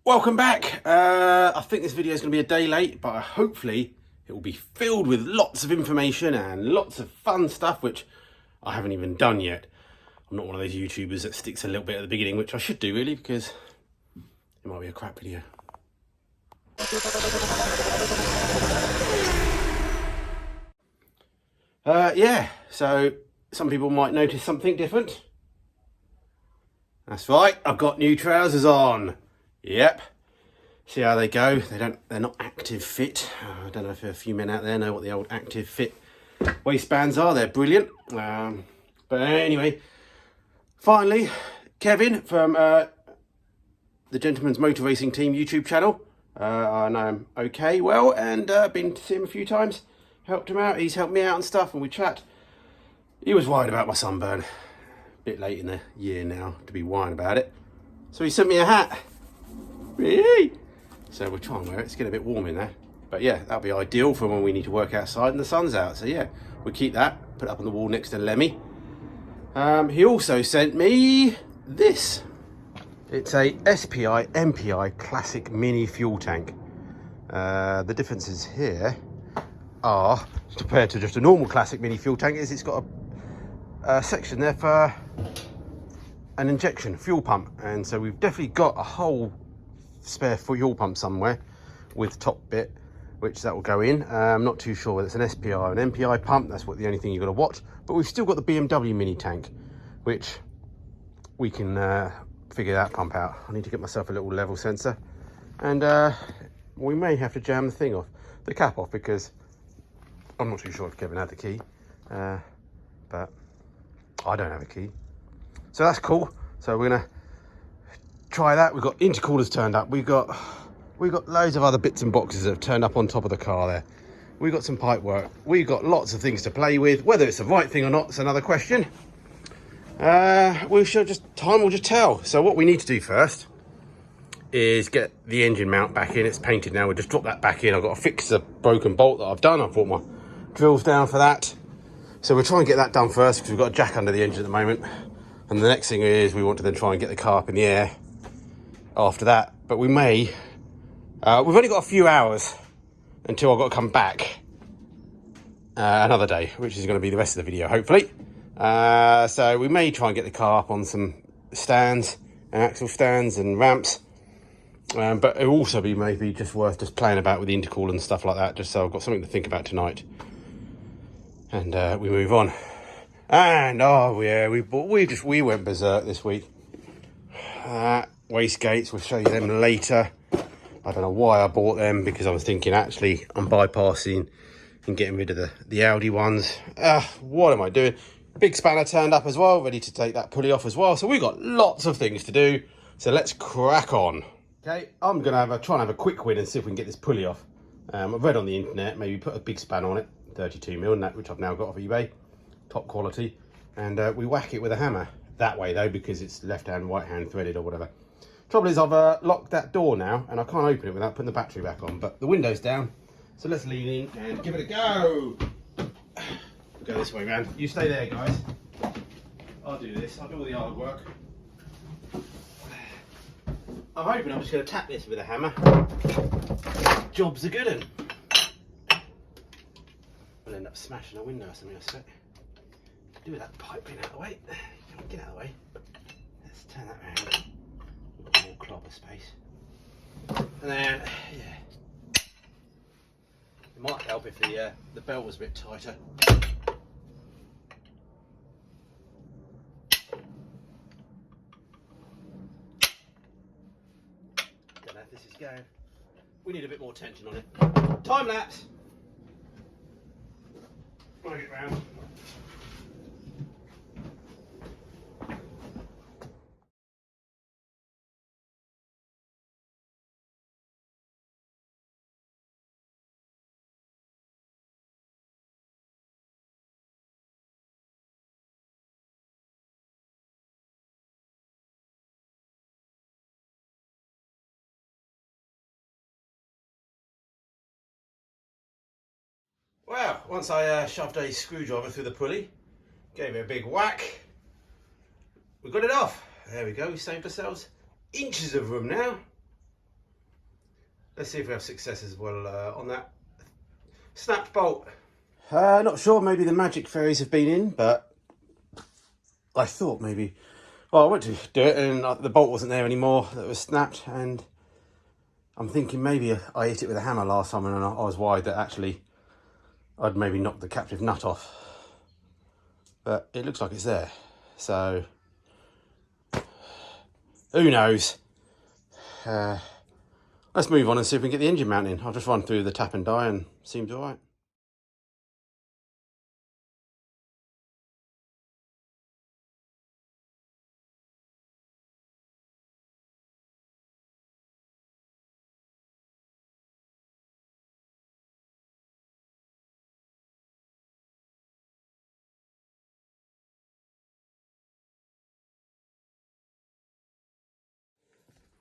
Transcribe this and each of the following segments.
Welcome back. I think this video is going to be a day late, but hopefully it will be filled with lots of information and lots of fun stuff, which I haven't even done yet. I'm not one of those YouTubers that sticks a little bit at the beginning, which I should do really, because it might be a crap video. Yeah, so some people might notice something different. That's right, I've got new trousers on. Yep. See how they go. They're not active fit. I don't know if a few men out there know what the old active fit waistbands are. They're brilliant. But anyway, finally, Kevin from the Gentlemen's Motor Racing Team YouTube channel. I know him okay, well, and been to see him a few times. Helped him out. He's helped me out and stuff, and we chat. He was worried about my sunburn. A bit late in the year now to be whining about it. So he sent me a hat. Really? So we'll try and wear it. It's getting a bit warm in there. But yeah, that'll be ideal for when we need to work outside and the sun's out. So yeah, we'll keep that. Put it up on the wall next to Lemmy. He also sent me this. It's a SPI MPI Classic Mini Fuel Tank. The differences here are, compared to just a normal Classic Mini Fuel Tank, is it's got a section there for an injection fuel pump. And so we've definitely got a whole spare fuel pump somewhere with top bit, which that will go in. I'm not too sure whether it's an SPI or an MPI pump. That's what the only thing you've got to watch. But we've still got the BMW mini tank, which we can figure that pump out. I need to get myself a little level sensor, and we may have to jam the thing off, the cap off, because I'm not too sure if Kevin had the key, but I don't have a key. So that's cool. So we're gonna try that. We've got intercoolers turned up. We've got loads of other bits and boxes that have turned up on top of the car there. We've got some pipe work. We've got lots of things to play with. Whether it's the right thing or not is another question. Time will just tell. So what we need to do first is get the engine mount back in. It's painted now. We'll just drop that back in. I've got to fix the broken bolt that I've done. I've brought my drills down for that. So we'll try and get that done first, because we've got a jack under the engine at the moment. And the next thing is we want to then try and get the car up in the air after that. But we may, we've only got a few hours until I've got to come back another day, which is going to be the rest of the video, hopefully. So we may try and get the car up on some stands, axle stands and ramps. But it will also be maybe just worth just playing about with the intercooler and stuff like that, just so I've got something to think about tonight. And we move on. And oh yeah, we went berserk this week. Wastegates, we'll show you them later. I don't know why I bought them, because I was thinking actually I'm bypassing and getting rid of the Audi ones. What am I doing? Big spanner turned up as well, ready to take that pulley off as well. So we've got lots of things to do. So let's crack on. Okay, I'm gonna try and have a quick win and see if we can get this pulley off. I've read on the internet, maybe put a big span on it, 32mm, which I've now got off eBay, top quality, and we whack it with a hammer. That way though, because it's left hand, right hand threaded or whatever. Trouble is I've locked that door now, and I can't open it without putting the battery back on, but the window's down. So let's lean in and give it a go. Go this way, man. You stay there, guys. I'll do this. I'll do all the hard work. I'm hoping I'm just going to tap this with a hammer. Job's a good one. I'll end up smashing a window or something, I suspect. Do with that pipe being out of the way. Get out of the way. Let's turn that around. We've got more clobber space. And then, yeah. It might help if the belt was a bit tighter. Don't know if this is going. We need a bit more tension on it. Time lapse. When I get round. Well, once I shoved a screwdriver through the pulley, gave it a big whack, we got it off. There we go, we saved ourselves inches of room now. let's see if we have success as well on that snapped bolt. Not sure, maybe the magic fairies have been in, but I thought maybe, well, I went to do it and the bolt wasn't there anymore that was snapped, and I'm thinking maybe I hit it with a hammer last time and I was worried that actually I'd maybe knocked the captive nut off. But it looks like it's there, so who knows. Let's move on and see if we can get the engine mount in. I'll just run through the tap and die and seems all right.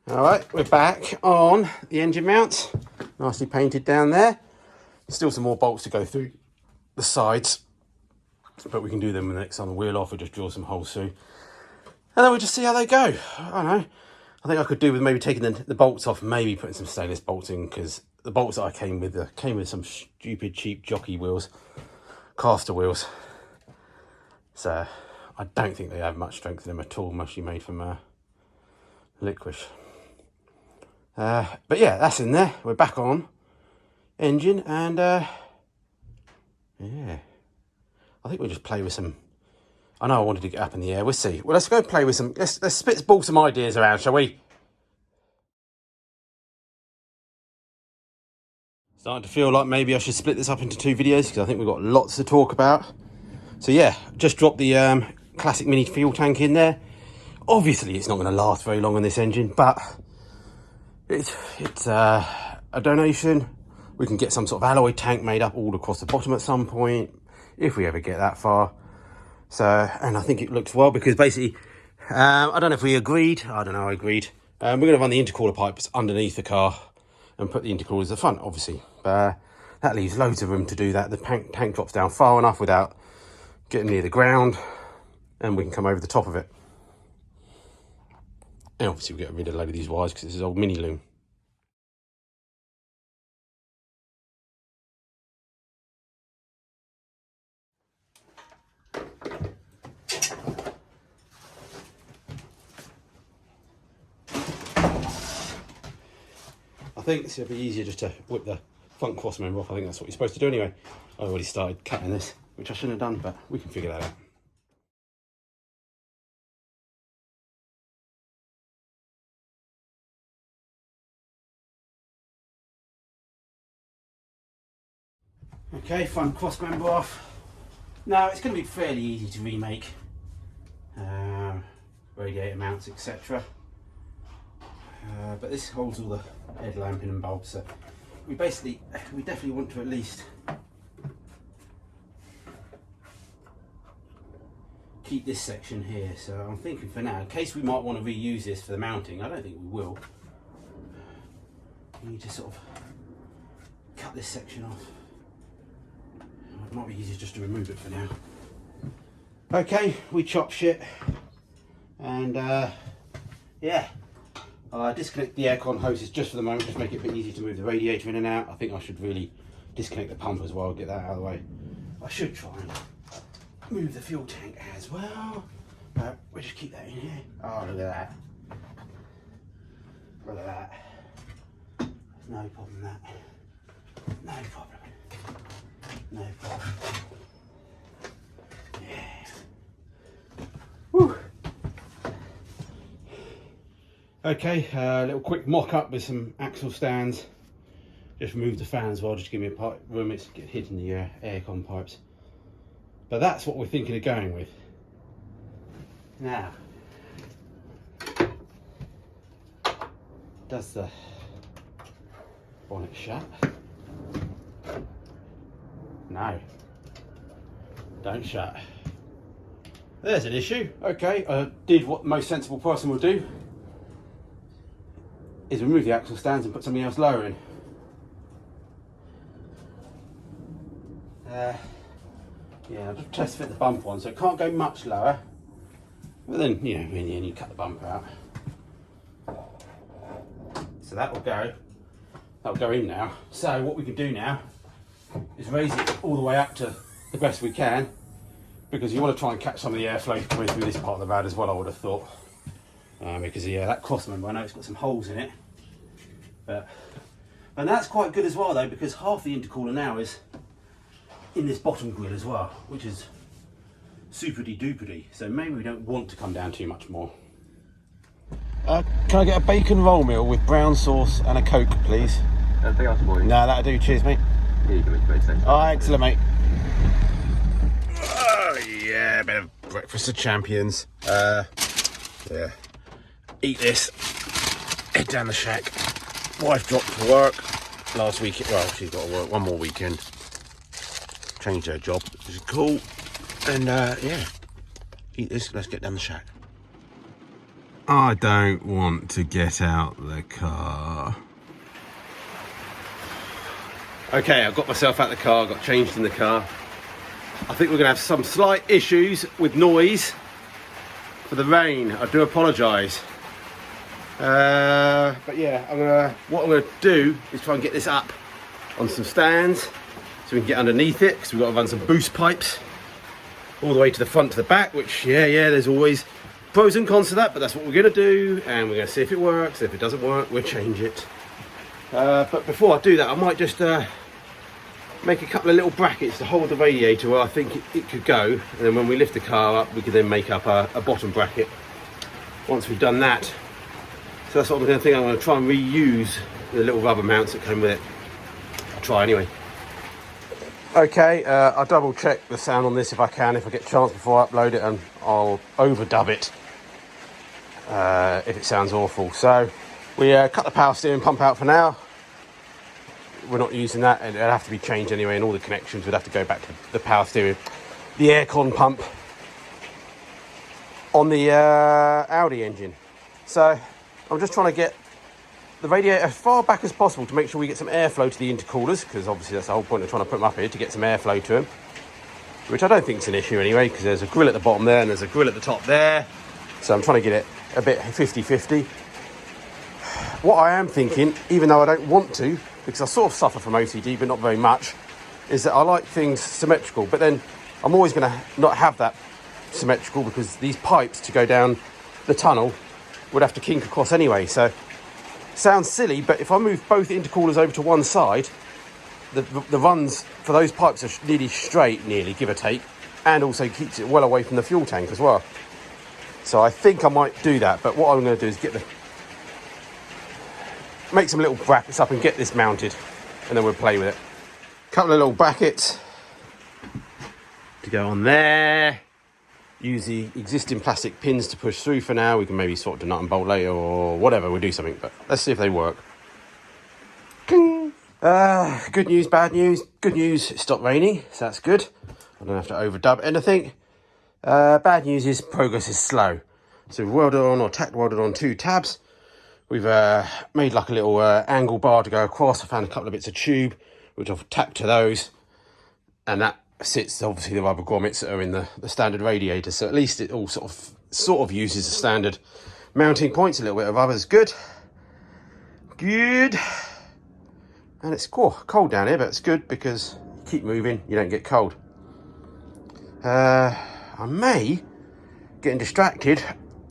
All right, we're back on the engine mount. Nicely painted down there. Still some more bolts to go through the sides, but we can do them the next time the wheel off. We'll just drill some holes through. And then we'll just see how they go. I don't know. I think I could do with maybe taking the bolts off, maybe putting some stainless bolts in, because the bolts that I came with some stupid cheap jockey wheels, caster wheels. So I don't think they have much strength in them at all, mostly made from licorice. But yeah, that's in there. We're back on engine, and yeah, I think we'll just play with some. I know I wanted to get up in the air. We'll see. Well, let's go play with some. Let's spitball some ideas around, shall we? Starting to feel like maybe I should split this up into 2 videos because I think we've got lots to talk about. So yeah, just dropped the classic mini fuel tank in there. Obviously, it's not going to last very long on this engine, but it's a donation. We can get some sort of alloy tank made up all across the bottom at some point, if we ever get that far. So, and I think it looks well, because basically, I don't know if we agreed. I don't know, I agreed. We're going to run the intercooler pipes underneath the car and put the intercoolers at the front, obviously. But that leaves loads of room to do that. The tank drops down far enough without getting near the ground, and we can come over the top of it. And obviously we get rid of a load of these wires because this is old mini loom. I think this will be easier just to whip the front cross member off. I think that's what you're supposed to do anyway. I already started cutting this, which I shouldn't have done, but we can figure that out. Okay, front cross member off. Now it's going to be fairly easy to remake radiator mounts, etc. But this holds all the headlamping and bulbs, so we definitely want to at least keep this section here. So I'm thinking for now, in case we might want to reuse this for the mounting, I don't think we will. We need to sort of cut this section off. It might be easier just to remove it for now. Okay, we chop shit, and yeah, disconnect the aircon hoses just for the moment, just make it a bit easier to move the radiator in and out. I think I should really disconnect the pump as well, get that out of the way. I should try and move the fuel tank as well, but we'll just keep that in here. Oh, look at that. Look at that. No problem with that. No problem. No problem. Yeah. Whew. Okay, a little quick mock up with some axle stands. Just remove the fan as well, just to give me a room it's hitting the aircon pipes. But that's what we're thinking of going with. Now, does the bonnet shut? No, don't shut. There's an issue. Okay, I did what the most sensible person will do, is remove the axle stands and put something else lower in. Yeah, I'll just test fit the bumper on, so it can't go much lower. But then, you know, in the end you cut the bumper out. So that will go that'll go in now. So what we can do now is raise it all the way up to the best we can, because you want to try and catch some of the airflow coming through this part of the rad as well, I would have thought. Because yeah, that crossmember, I know it's got some holes in it, and that's quite good as well though, because half the intercooler now is in this bottom grill as well, which is superdy duperdy. So maybe we don't want to come down too much more. Can I get a bacon roll meal with brown sauce and a Coke, please? Anything else for you? No, that'll do. Cheers, mate. Yeah, you can make great sense. Oh, excellent, mate. Oh yeah, a bit of breakfast of champions. Yeah. Eat this. Head down the shack. Wife dropped for work last week. Well, she's got to work one more weekend. Changed her job, which is cool. And yeah, eat this. Let's get down the shack. I don't want to get out the car. Okay, I've got myself out the car, got changed in the car. I think we're going to have some slight issues with noise for the rain. I do apologise. But yeah, what I'm going to do is try and get this up on some stands so we can get underneath it, because we've got to run some boost pipes all the way to the front to the back, which yeah, there's always pros and cons to that, but that's what we're going to do, and we're going to see if it works. If it doesn't work, we'll change it. But before I do that, I might just make a couple of little brackets to hold the radiator where I think it could go, and then when we lift the car up, we can then make up a bottom bracket once we've done that. So that's what I'm going to think. I'm going to try and reuse the little rubber mounts that came with it. I'll try anyway. Okay, I'll double check the sound on this if I can, if I get a chance before I upload it, and I'll overdub it if it sounds awful. So we cut the power steering pump out for now. We're not using that, and it'll have to be changed anyway, and all the connections would have to go back to the power steering. The aircon pump on the Audi engine. So I'm just trying to get the radiator as far back as possible to make sure we get some airflow to the intercoolers, because obviously that's the whole point of trying to put them up here, to get some airflow to them, which I don't think is an issue anyway, because there's a grill at the bottom there and there's a grill at the top there. So I'm trying to get it a bit 50-50. What I am thinking, even though I don't want to, because I sort of suffer from OCD, but not very much, is that I like things symmetrical, but then I'm always going to not have that symmetrical, because these pipes to go down the tunnel would have to kink across anyway. So sounds silly, but if I move both intercoolers over to one side, the runs for those pipes are nearly straight, give or take, and also keeps it well away from the fuel tank as well. So I think I might do that, but what I'm going to do is make some little brackets up and get this mounted, and then we'll play with it. Couple of little brackets to go on there. Use the existing plastic pins to push through for now. We can maybe sort the nut and bolt later or whatever, we'll do something, but let's see if they work. Good news, bad news. Good news, it stopped raining, so that's good. I don't have to overdub anything. Bad news is progress is slow. So we've welded on, or tack welded on 2 tabs. We've made like a little angle bar to go across. I found a couple of bits of tube, which I've tacked to those. And that sits, obviously, the rubber grommets that are in the standard radiator. So at least it all sort of uses the standard mounting points. A little bit of rubber is good. Good. And it's cold down here, but it's good because you keep moving, you don't get cold. I may, getting distracted,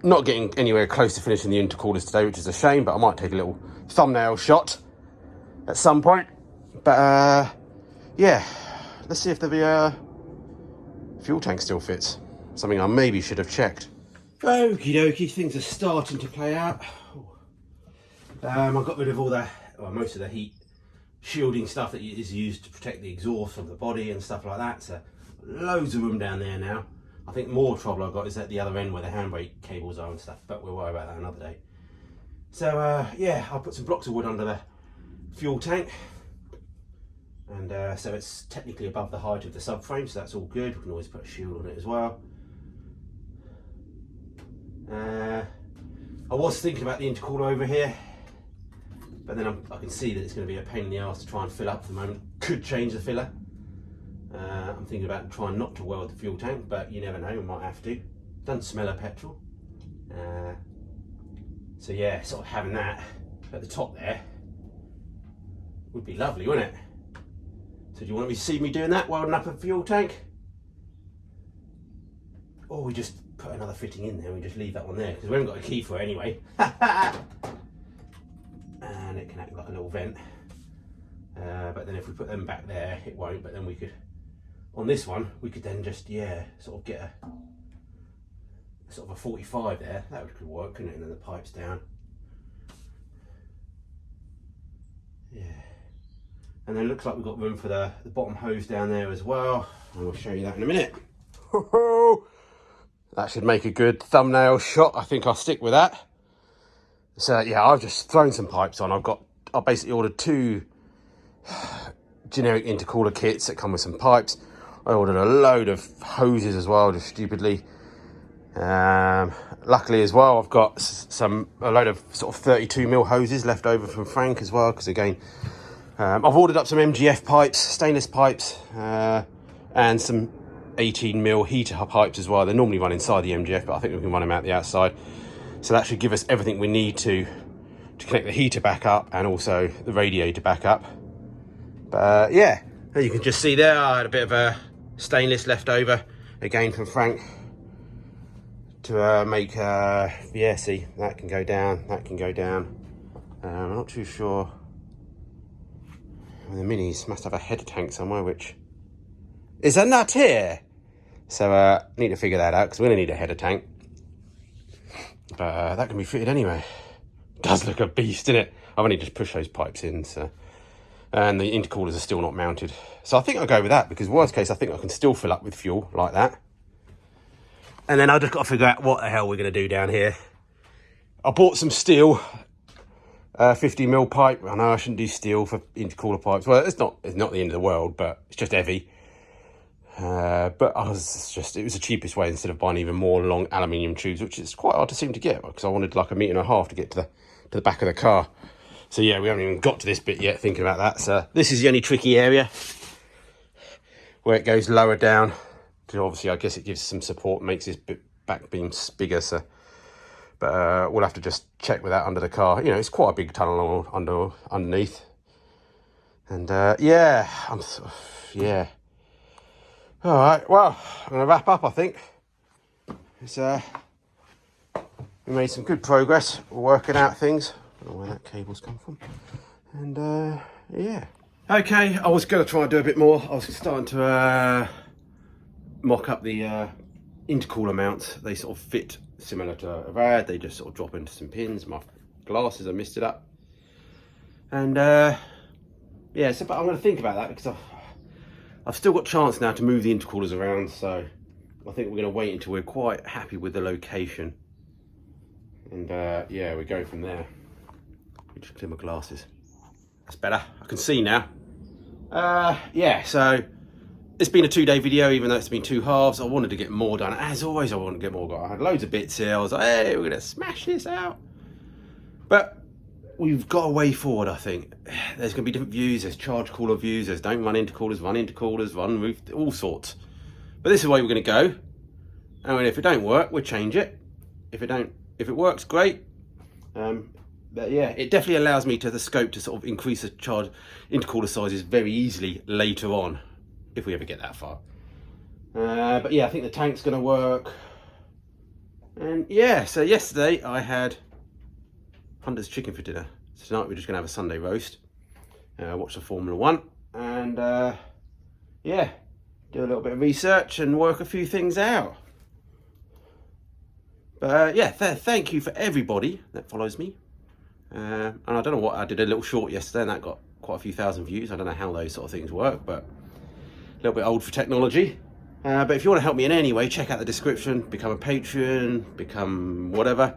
not getting anywhere close to finishing the intercoolers today, which is a shame, but I might take a little thumbnail shot at some point. But yeah, let's see if the fuel tank still fits. Something I maybe should have checked. Okie dokie, things are starting to play out. I got rid of all most of the heat shielding stuff that is used to protect the exhaust of the body and stuff like that. So loads of room down there now. I think more trouble I've got is at the other end where the handbrake cables are and stuff, but we'll worry about that another day. So yeah, I'll put some blocks of wood under the fuel tank, and so it's technically above the height of the subframe, so that's all good. We can always put a shield on it as well. I was thinking about the intercooler over here, but then I can see that it's going to be a pain in the arse to try and fill up at the moment. Could change the filler. I'm thinking about trying not to weld the fuel tank, but you never know, we might have to. Doesn't smell of petrol. So yeah, sort of having that at the top there would be lovely, wouldn't it? So do you want me to see me doing that, welding up a fuel tank? Or we just put another fitting in there and we just leave that one there, because we haven't got a key for it anyway. And it can act like a little vent. But then if we put them back there, it won't, but then we could, on this one, we could then just, yeah, sort of get a sort of a 45 there. That could work, couldn't it? And then the pipes down. Yeah. And then it looks like we've got room for the bottom hose down there as well. And we'll show you that in a minute. That should make a good thumbnail shot. I think I'll stick with that. So yeah, I've just thrown some pipes on. I basically ordered 2 generic intercooler kits that come with some pipes. I ordered a load of hoses as well, just stupidly. Luckily as well, I've got a load of sort of 32mm hoses left over from Frank as well, because again, I've ordered up some MGF pipes, stainless pipes, and some 18mm heater pipes as well. They normally run inside the MGF, but I think we can run them out the outside. So that should give us everything we need to connect the heater back up and also the radiator back up. But yeah, you can just see there, I had a bit of a stainless left over, again from Frank, to make, yeah, see, that can go down, that can go down. I'm not too sure. The Minis must have a header tank somewhere, which is a nut here. So need to figure that out, because we're going to need a header tank. But that can be fitted anyway. Does look a beast, doesn't it? I've only just pushed those pipes in, so. And the intercoolers are still not mounted. So I think I'll go with that, because worst case, I think I can still fill up with fuel like that. And then I've just got to figure out what the hell we're going to do down here. I bought some steel, 50mm pipe. I know I shouldn't do steel for intercooler pipes. Well, it's not the end of the world, but it's just heavy. But it was the cheapest way, instead of buying even more long aluminium tubes, which is quite hard to seem to get, because I wanted like 1.5 meters to get to the back of the car. So yeah, we haven't even got to this bit yet, thinking about that. So this is the only tricky area, where it goes lower down. Because obviously, I guess it gives some support, makes this back beam bigger. So, but we'll have to just check with that under the car. You know, it's quite a big tunnel underneath. And yeah, yeah. All right, well, I'm going to wrap up, I think. It's, we made some good progress. We're working out things. I don't know where that cable's come from. And, yeah. Okay, I was going to try and do a bit more. I was starting to mock up the intercooler mounts. They sort of fit similar to a rad. They just sort of drop into some pins. My glasses, I missed it up. And, yeah, so but I'm going to think about that, because I've still got a chance now to move the intercoolers around, so I think we're going to wait until we're quite happy with the location. And yeah, we go from there. Let me just clear my glasses. That's better. I can see now. Yeah, so it's been a 2-day video, even though it's been 2 halves. I wanted to get more done. As always, I wanted to get more done. I had loads of bits here. I was like, hey, we're going to smash this out. But we've got a way forward, I think. There's going to be different views. There's charge cooler views. There's don't run intercoolers, run roof, all sorts. But this is the way we're going to go. And if it don't work, we'll change it. If it works, great. But yeah, it definitely allows me the scope to sort of increase the charge intercooler sizes very easily later on, if we ever get that far. But yeah, I think the tank's going to work. And yeah, so yesterday I had Hunter's chicken for dinner. So tonight we're just going to have a Sunday roast, watch the Formula 1, and yeah, do a little bit of research and work a few things out. But yeah, thank you for everybody that follows me. And I don't know what, I did a little short yesterday and that got quite a few thousand views. I don't know how those sort of things work, but a little bit old for technology. But if you want to help me in any way, check out the description, become a patron, become whatever.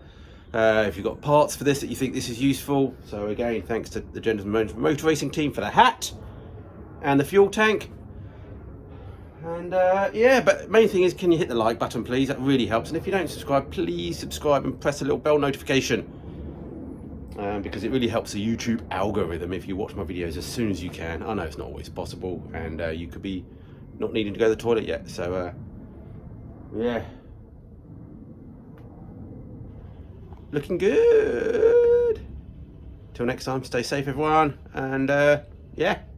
If you've got parts for this that you think this is useful. So again, thanks to the Gentlemen's Motor Racing Team for the hat and the fuel tank. And yeah, but main thing is, can you hit the like button, please? That really helps. And if you don't subscribe, please subscribe and press the little bell notification. Because it really helps the YouTube algorithm if you watch my videos as soon as you can. I know it's not always possible, and you could be not needing to go to the toilet yet. So yeah. Looking good. Till next time, stay safe everyone, and Yeah.